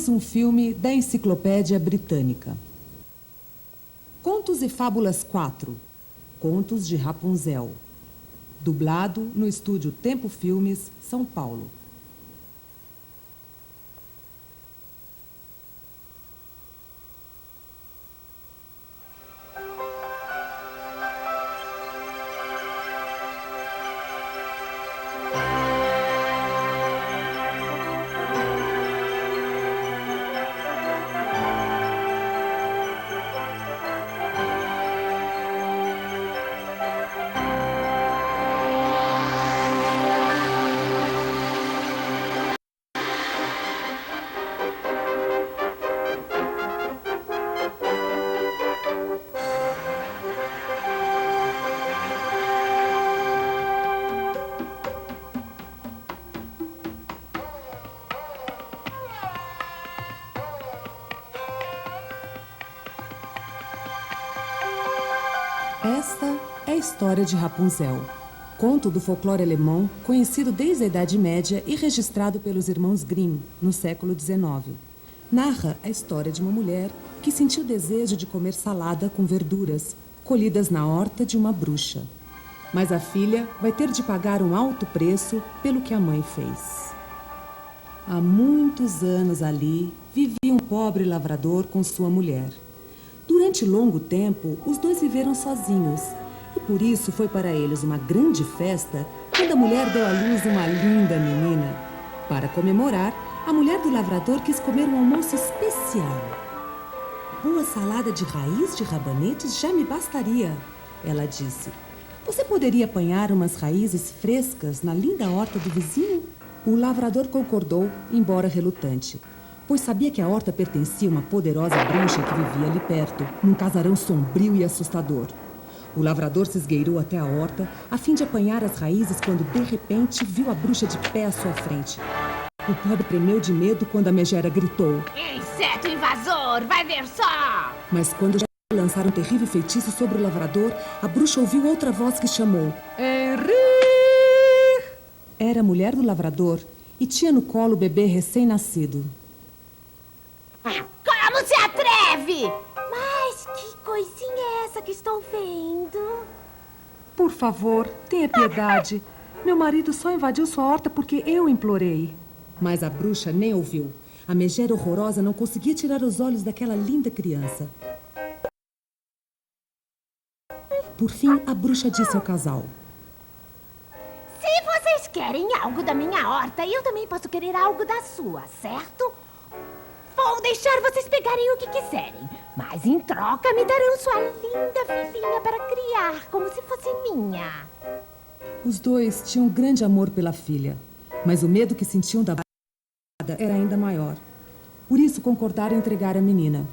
Mais um filme da Enciclopédia Britânica. Contos e Fábulas 4. Contos de Rapunzel. Dublado no estúdio Tempo Filmes, São Paulo. Esta é a história de Rapunzel, conto do folclore alemão conhecido desde a Idade Média e registrado pelos irmãos Grimm no século XIX. Narra a história de uma mulher que sentiu desejo de comer salada com verduras colhidas na horta de uma bruxa. Mas a filha vai ter de pagar um alto preço pelo que a mãe fez. Há muitos anos ali vivia um pobre lavrador com sua mulher. Durante longo tempo, os dois viveram sozinhos. E por isso foi para eles uma grande festa quando a mulher deu à luz uma linda menina. Para comemorar, a mulher do lavrador quis comer um almoço especial. Boa salada de raiz de rabanetes já me bastaria, ela disse. Você poderia apanhar umas raízes frescas na linda horta do vizinho? O lavrador concordou, embora relutante, pois sabia que a horta pertencia a uma poderosa bruxa que vivia ali perto, num casarão sombrio e assustador. O lavrador se esgueirou até a horta, a fim de apanhar as raízes quando, de repente, viu a bruxa de pé à sua frente. O pobre tremeu de medo quando a megera gritou: Inseto invasor, vai ver só! Mas quando já lançaram um terrível feitiço sobre o lavrador, a bruxa ouviu outra voz que chamou: Henri! Era a mulher do lavrador e tinha no colo o bebê recém-nascido. Como se atreve? Mas que coisinha é essa que estou vendo? Por favor, tenha piedade. Meu marido só invadiu sua horta porque eu implorei. Mas a bruxa nem ouviu. A megera horrorosa não conseguia tirar os olhos daquela linda criança. Por fim, a bruxa disse ao casal: Se vocês querem algo da minha horta, eu também posso querer algo da sua, certo? Vou deixar vocês pegarem o que quiserem, mas em troca me darão sua linda filhinha para criar como se fosse minha. Os dois tinham grande amor pela filha, mas o medo que sentiam da era ainda maior. Por isso concordaram em entregar a menina.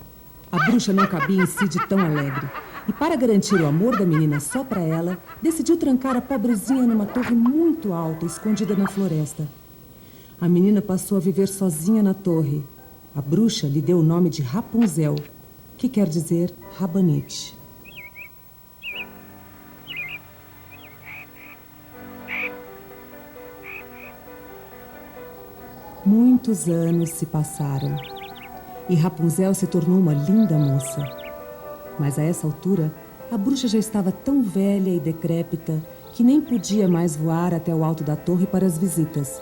A bruxa não cabia em si de tão alegre. E para garantir o amor da menina só para ela, decidiu trancar a pobrezinha numa torre muito alta, escondida na floresta. A menina passou a viver sozinha na torre. A bruxa lhe deu o nome de Rapunzel, que quer dizer rabanete. Muitos anos se passaram e Rapunzel se tornou uma linda moça. Mas a essa altura, a bruxa já estava tão velha e decrépita que nem podia mais voar até o alto da torre para as visitas.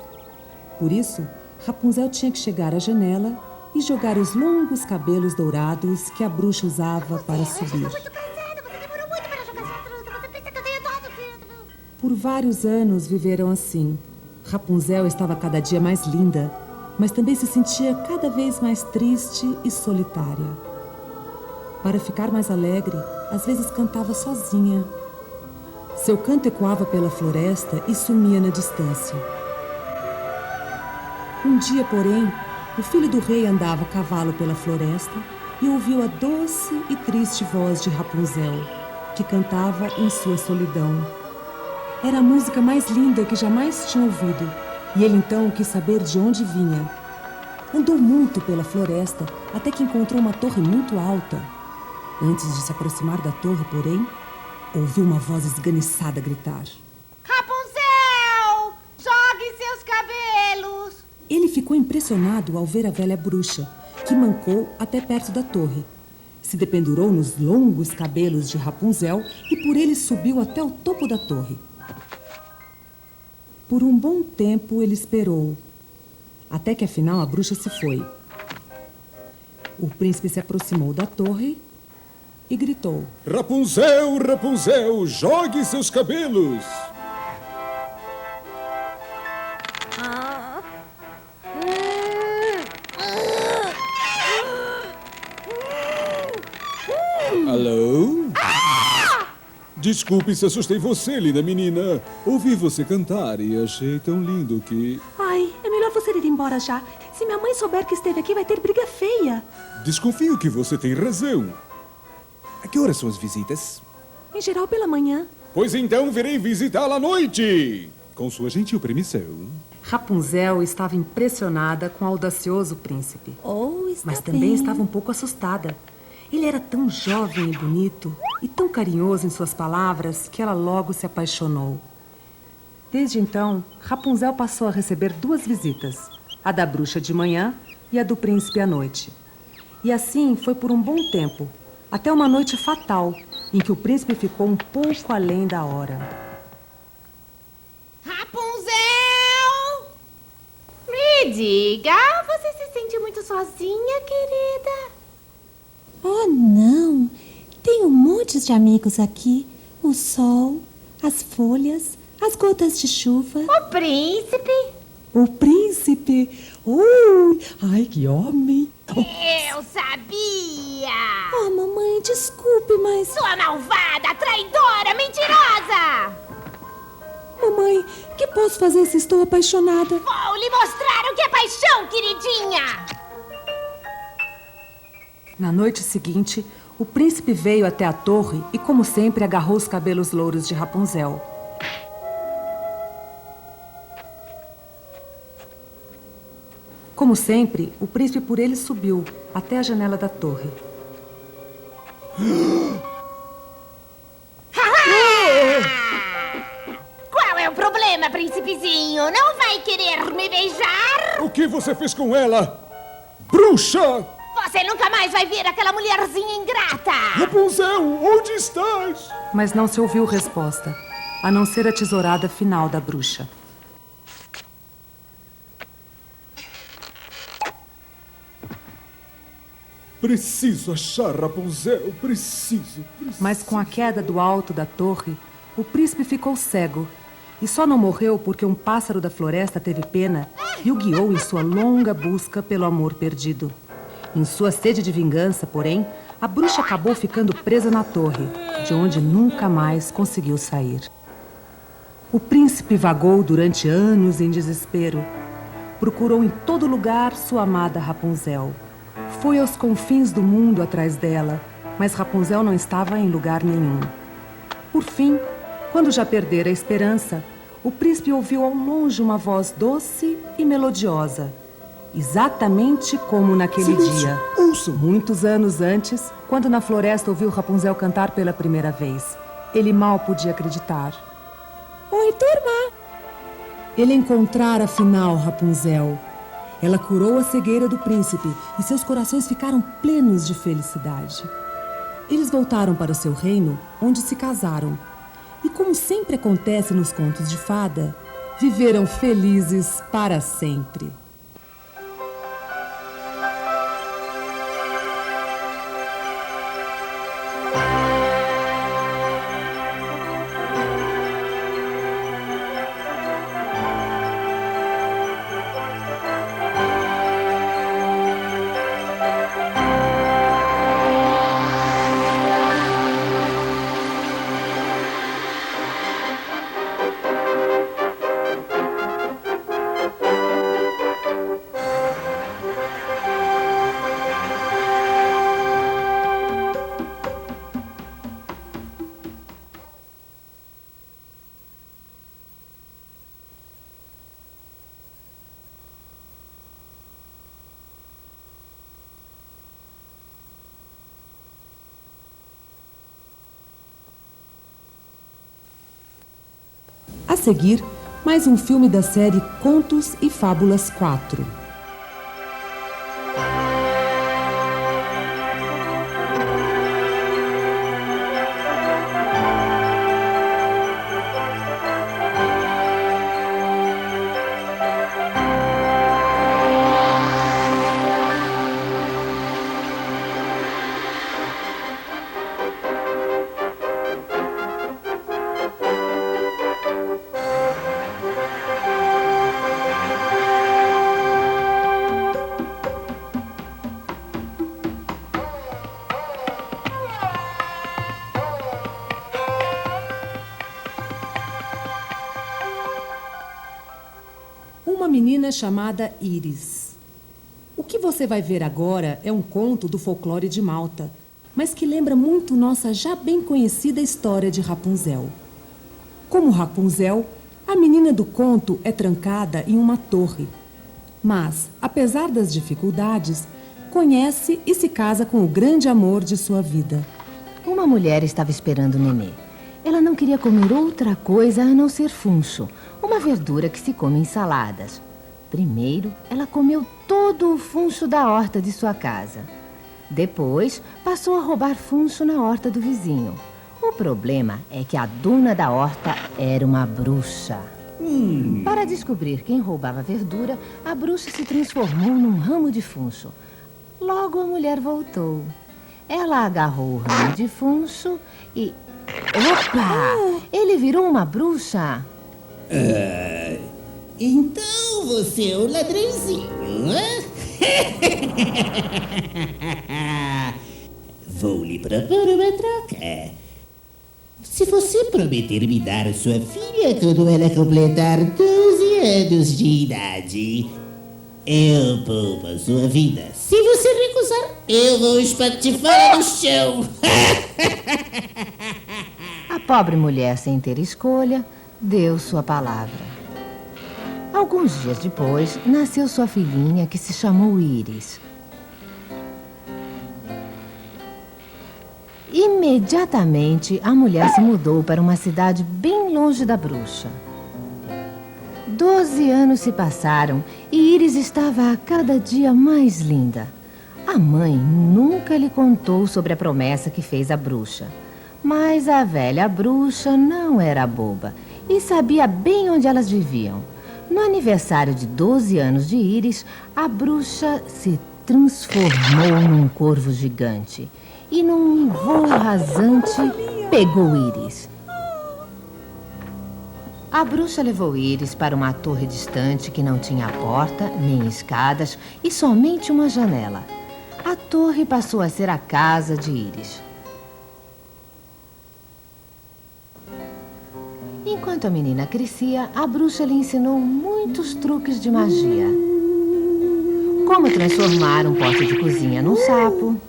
Por isso, Rapunzel tinha que chegar à janela e jogar os longos cabelos dourados que a bruxa usava para subir. Por vários anos viveram assim. Rapunzel estava cada dia mais linda, mas também se sentia cada vez mais triste e solitária. Para ficar mais alegre, às vezes cantava sozinha. Seu canto ecoava pela floresta e sumia na distância. Um dia, porém, o filho do rei andava a cavalo pela floresta e ouviu a doce e triste voz de Rapunzel, que cantava em sua solidão. Era a música mais linda que jamais tinha ouvido, e ele então quis saber de onde vinha. Andou muito pela floresta até que encontrou uma torre muito alta. Antes de se aproximar da torre, porém, ouviu uma voz esganiçada gritar: Rapunzel! Jogue seus cabelos! Ele ficou impressionado ao ver a velha bruxa, que mancou até perto da torre. Se dependurou nos longos cabelos de Rapunzel e por ele subiu até o topo da torre. Por um bom tempo ele esperou, até que afinal a bruxa se foi. O príncipe se aproximou da torre e gritou: Rapunzel, Rapunzel, jogue seus cabelos! Alô? Desculpe se assustei você, linda menina. Ouvi você cantar e achei tão lindo que... Ai, é melhor você ir embora já. Se minha mãe souber que esteve aqui, vai ter briga feia. Desconfio que você tem razão. A que horas são as visitas? Em geral, pela manhã. Pois então virei visitá-la à noite. Com sua gentil permissão. Rapunzel estava impressionada com o audacioso príncipe. Mas também estava um pouco assustada. Ele era tão jovem e bonito e tão carinhoso em suas palavras que ela logo se apaixonou. Desde então, Rapunzel passou a receber 2 visitas, a da bruxa de manhã e a do príncipe à noite. E assim foi por um bom tempo, até uma noite fatal, em que o príncipe ficou um pouco além da hora. Rapunzel! Me diga, você se sente muito sozinha, querida? Oh, não! Tenho montes de amigos aqui. O sol, as folhas, as gotas de chuva. O príncipe? O príncipe! Ai, que homem! Eu sabia! Oh, mamãe, desculpe, mas... Sua malvada, traidora, mentirosa! Mamãe, o que posso fazer se estou apaixonada? Vou lhe mostrar o que é paixão, queridinha! Na noite seguinte, o príncipe veio até a torre e, como sempre, agarrou os cabelos louros de Rapunzel. Como sempre, o príncipe por ele subiu até a janela da torre. Qual é o problema, príncipezinho? Não vai querer me beijar? O que você fez com ela? Bruxa! Você nunca mais vai ver aquela mulherzinha ingrata! Rapunzel, onde estás? Mas não se ouviu resposta, a não ser a tesourada final da bruxa. Preciso achar Rapunzel, preciso. Mas com a queda do alto da torre, o príncipe ficou cego. E só não morreu porque um pássaro da floresta teve pena e o guiou em sua longa busca pelo amor perdido. Em sua sede de vingança, porém, a bruxa acabou ficando presa na torre, de onde nunca mais conseguiu sair. O príncipe vagou durante anos em desespero. Procurou em todo lugar sua amada Rapunzel. Foi aos confins do mundo atrás dela, mas Rapunzel não estava em lugar nenhum. Por fim, quando já perdera a esperança, o príncipe ouviu ao longe uma voz doce e melodiosa, exatamente como naquele dia, muitos anos antes, quando na floresta ouviu Rapunzel cantar pela primeira vez. Ele mal podia acreditar. Oi, turma! Ele encontrara afinal Rapunzel. Ela curou a cegueira do príncipe e seus corações ficaram plenos de felicidade. Eles voltaram para o seu reino, onde se casaram. E como sempre acontece nos contos de fada, viveram felizes para sempre. A seguir, mais um filme da série Contos e Fábulas 4. menina chamada Íris. O que você vai ver agora é um conto do folclore de Malta, mas que lembra muito nossa já bem conhecida história de Rapunzel. Como Rapunzel, a menina do conto é trancada em uma torre. Mas, apesar das dificuldades, conhece e se casa com o grande amor de sua vida. Uma mulher estava esperando o nenê. Ela não queria comer outra coisa a não ser funcho, uma verdura que se come em saladas. Primeiro, ela comeu todo o funcho da horta de sua casa. Depois, passou a roubar funcho na horta do vizinho. O problema é que a dona da horta era uma bruxa. Para descobrir quem roubava a verdura, a bruxa se transformou num ramo de funcho. Logo a mulher voltou. Ela agarrou o ramo de funcho e... Opa! Ele virou uma bruxa. Então você é o ladrãozinho, né? Vou lhe propor uma troca. Se você prometer me dar sua filha quando ela completar 12 anos de idade, eu poupo a sua vida. Se você recusar, eu vou espatifar no chão. A pobre mulher, sem ter escolha, deu sua palavra. Alguns dias depois, nasceu sua filhinha, que se chamou Íris. Imediatamente, a mulher se mudou para uma cidade bem longe da bruxa. 12 anos se passaram e Íris estava a cada dia mais linda. A mãe nunca lhe contou sobre a promessa que fez a bruxa. Mas a velha bruxa não era boba e sabia bem onde elas viviam. No aniversário de 12 anos de Íris, a bruxa se transformou num corvo gigante e, num voo rasante, pegou Íris. A bruxa levou Íris para uma torre distante que não tinha porta, nem escadas e somente uma janela. A torre passou a ser a casa de Íris. Enquanto a menina crescia, a bruxa lhe ensinou muitos truques de magia. Como transformar um pote de cozinha num sapo.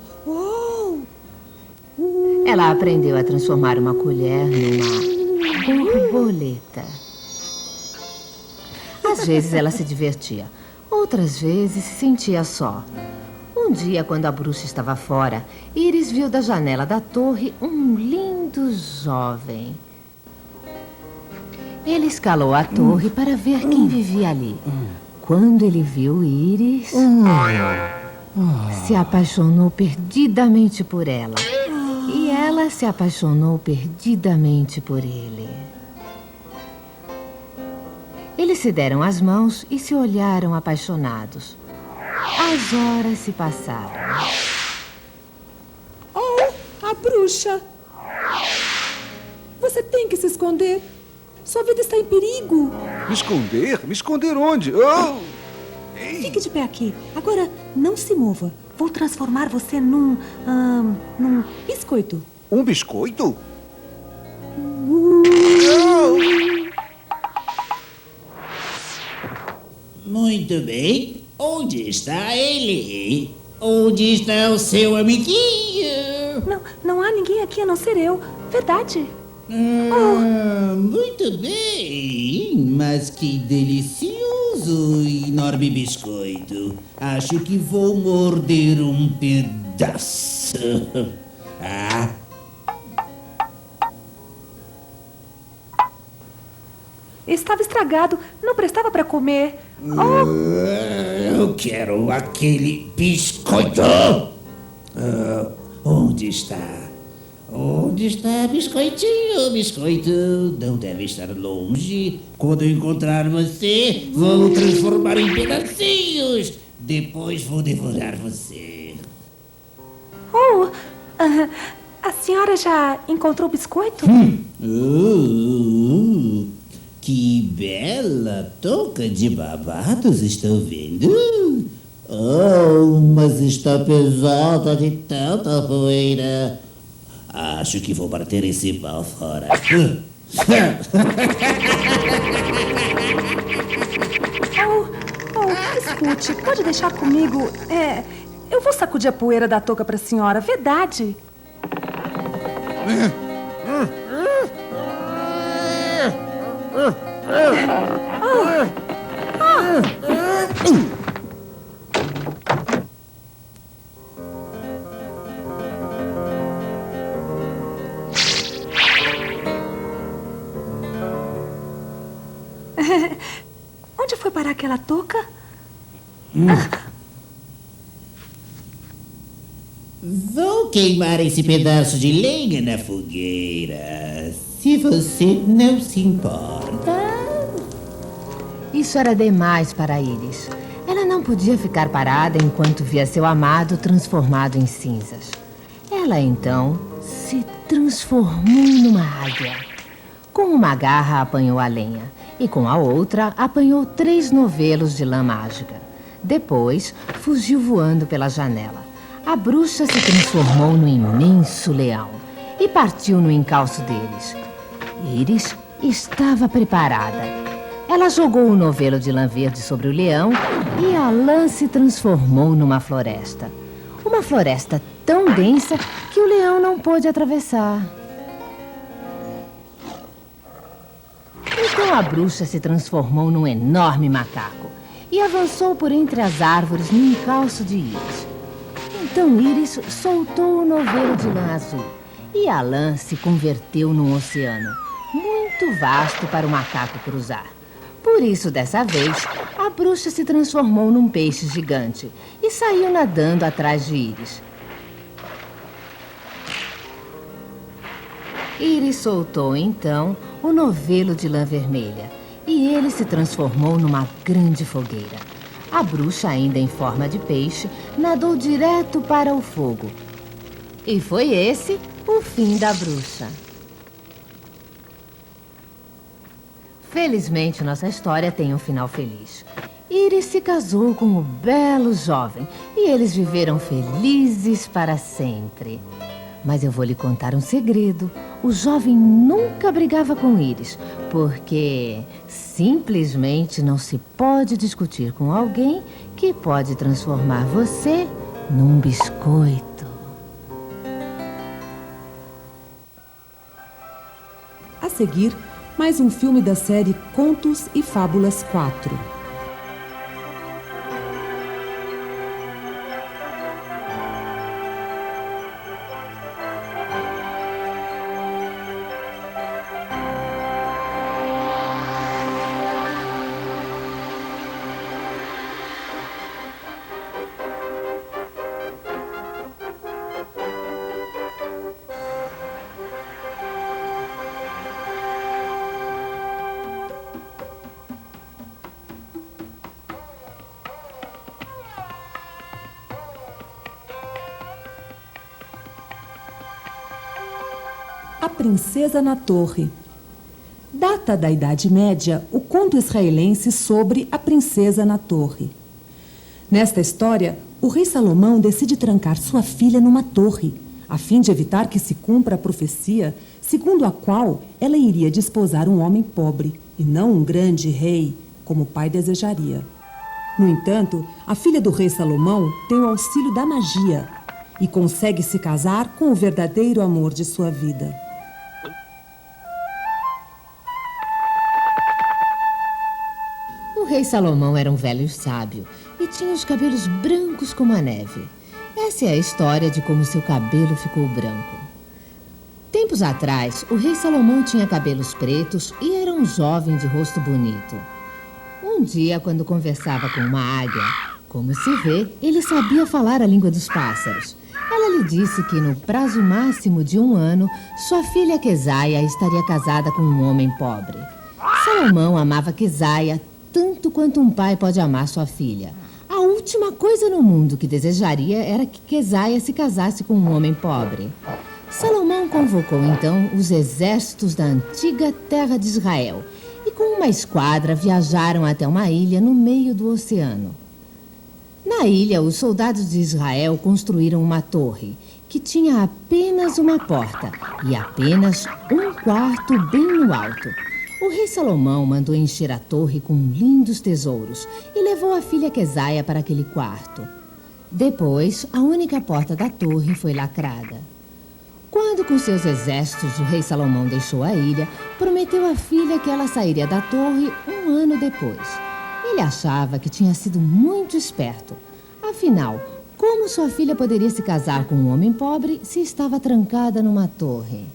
Ela aprendeu a transformar uma colher numa borboleta. Às vezes ela se divertia, outras vezes se sentia só. Um dia, quando a bruxa estava fora, Íris viu da janela da torre um lindo jovem. Ele escalou a torre para ver quem vivia ali. Quando ele viu Íris, se apaixonou perdidamente por ela. E ela se apaixonou perdidamente por ele. Eles se deram as mãos e se olharam apaixonados. As horas se passaram. Oh, a bruxa! Você tem que se esconder. Sua vida está em perigo. Me esconder? Me esconder onde? Oh! Ei. Fique de pé aqui. Agora, não se mova. Vou transformar você num biscoito. Um biscoito? Muito bem. Onde está ele? Onde está o seu amiguinho? Não há ninguém aqui a não ser eu. Verdade. Muito bem, mas que delicioso e enorme biscoito. Acho que vou morder um pedaço. Estava estragado. Não prestava para comer. Eu quero aquele biscoito. Onde está? Onde está biscoitinho? Biscoito não deve estar longe. Quando eu encontrar você, vou transformar em pedacinhos. Depois vou devorar você. A senhora já encontrou biscoito? Que bela touca de babados, estou vendo. Oh, mas está pesada de tanta poeira. Acho que vou bater esse pau fora. Tuti, pode deixar comigo? Eu vou sacudir a poeira da touca para a senhora, verdade. Onde foi parar aquela touca? Vou queimar esse pedaço de lenha na fogueira, se você não se importa. Isso era demais para Iris. Ela não podia ficar parada enquanto via seu amado transformado em cinzas. Ela então se transformou numa águia. Com uma garra apanhou a lenha e com a outra apanhou 3 novelos de lã mágica. Depois fugiu voando pela janela. A bruxa se transformou num imenso leão e partiu no encalço deles. Iris estava preparada. Ela jogou o novelo de lã verde sobre o leão e a lã se transformou numa floresta. Uma floresta tão densa que o leão não pôde atravessar. Então a bruxa se transformou num enorme macaco e avançou por entre as árvores no encalço de Iris. Então Iris soltou o novelo de lã azul e a lã se converteu num oceano muito vasto para o macaco cruzar. Por isso, dessa vez, a bruxa se transformou num peixe gigante e saiu nadando atrás de Iris. Iris soltou, então, o novelo de lã vermelha e ele se transformou numa grande fogueira. A bruxa, ainda em forma de peixe, nadou direto para o fogo. E foi esse o fim da bruxa. Felizmente, nossa história tem um final feliz. Iris se casou com o belo jovem e eles viveram felizes para sempre. Mas eu vou lhe contar um segredo. O jovem nunca brigava com Iris, porque simplesmente não se pode discutir com alguém que pode transformar você num biscoito. A seguir, mais um filme da série Contos e Fábulas 4. A Princesa na Torre. Data da Idade Média o conto israelense sobre a Princesa na Torre. Nesta história, o rei Salomão decide trancar sua filha numa torre, a fim de evitar que se cumpra a profecia segundo a qual ela iria desposar um homem pobre, e não um grande rei, como o pai desejaria. No entanto, a filha do rei Salomão tem o auxílio da magia e consegue se casar com o verdadeiro amor de sua vida. O rei Salomão era um velho sábio e tinha os cabelos brancos como a neve. Essa é a história de como seu cabelo ficou branco. Tempos atrás, o rei Salomão tinha cabelos pretos e era um jovem de rosto bonito. Um dia, quando conversava com uma águia, como se vê, ele sabia falar a língua dos pássaros. Ela lhe disse que no prazo máximo de 1 ano, sua filha Quesaia estaria casada com um homem pobre. Salomão amava Quesaia tanto quanto um pai pode amar sua filha. A última coisa no mundo que desejaria era que Quesaia se casasse com um homem pobre. Salomão convocou então os exércitos da antiga terra de Israel e com uma esquadra viajaram até uma ilha no meio do oceano. Na ilha, os soldados de Israel construíram uma torre que tinha apenas uma porta e apenas um quarto bem no alto. O rei Salomão mandou encher a torre com lindos tesouros e levou a filha Quesaia para aquele quarto. Depois, a única porta da torre foi lacrada. Quando com seus exércitos o rei Salomão deixou a ilha, prometeu à filha que ela sairia da torre 1 ano depois. Ele achava que tinha sido muito esperto. Afinal, como sua filha poderia se casar com um homem pobre se estava trancada numa torre?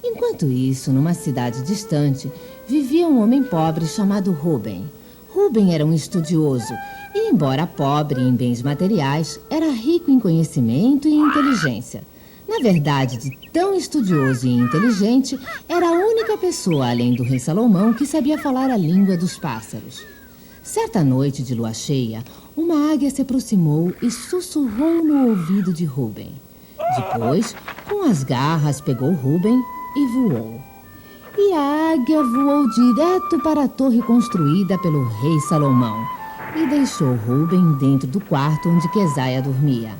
Enquanto isso, numa cidade distante, vivia um homem pobre chamado Rubem. Rubem era um estudioso e, embora pobre em bens materiais, era rico em conhecimento e inteligência. Na verdade, de tão estudioso e inteligente, era a única pessoa, além do rei Salomão, que sabia falar a língua dos pássaros. Certa noite de lua cheia, uma águia se aproximou e sussurrou no ouvido de Rubem. Depois, com as garras, pegou Rubem e voou. E a águia voou direto para a torre construída pelo rei Salomão e deixou Rubem dentro do quarto onde Quesaia dormia.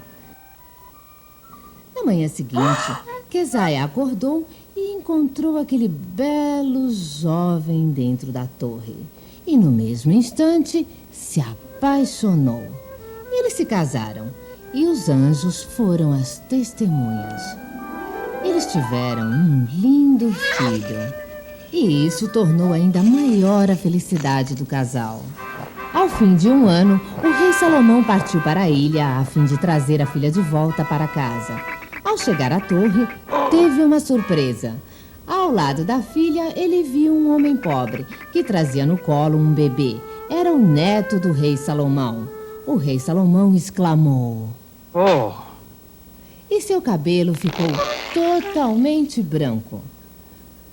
Na manhã seguinte, Quesaia acordou e encontrou aquele belo jovem dentro da torre. E no mesmo instante, se apaixonou. Eles se casaram e os anjos foram as testemunhas. Eles tiveram um lindo filho. E isso tornou ainda maior a felicidade do casal. Ao fim de 1 ano, o rei Salomão partiu para a ilha a fim de trazer a filha de volta para casa. Ao chegar à torre, teve uma surpresa. Ao lado da filha, ele viu um homem pobre que trazia no colo um bebê. Era o neto do rei Salomão. O rei Salomão exclamou: Oh! E seu cabelo ficou totalmente branco.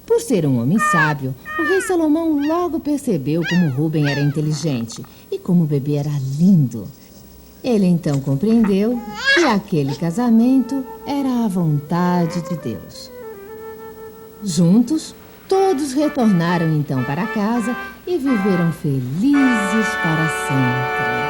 Por ser um homem sábio, o rei Salomão logo percebeu como Rubem era inteligente e como o bebê era lindo. Ele então compreendeu que aquele casamento era a vontade de Deus. Juntos, todos retornaram então para casa e viveram felizes para sempre.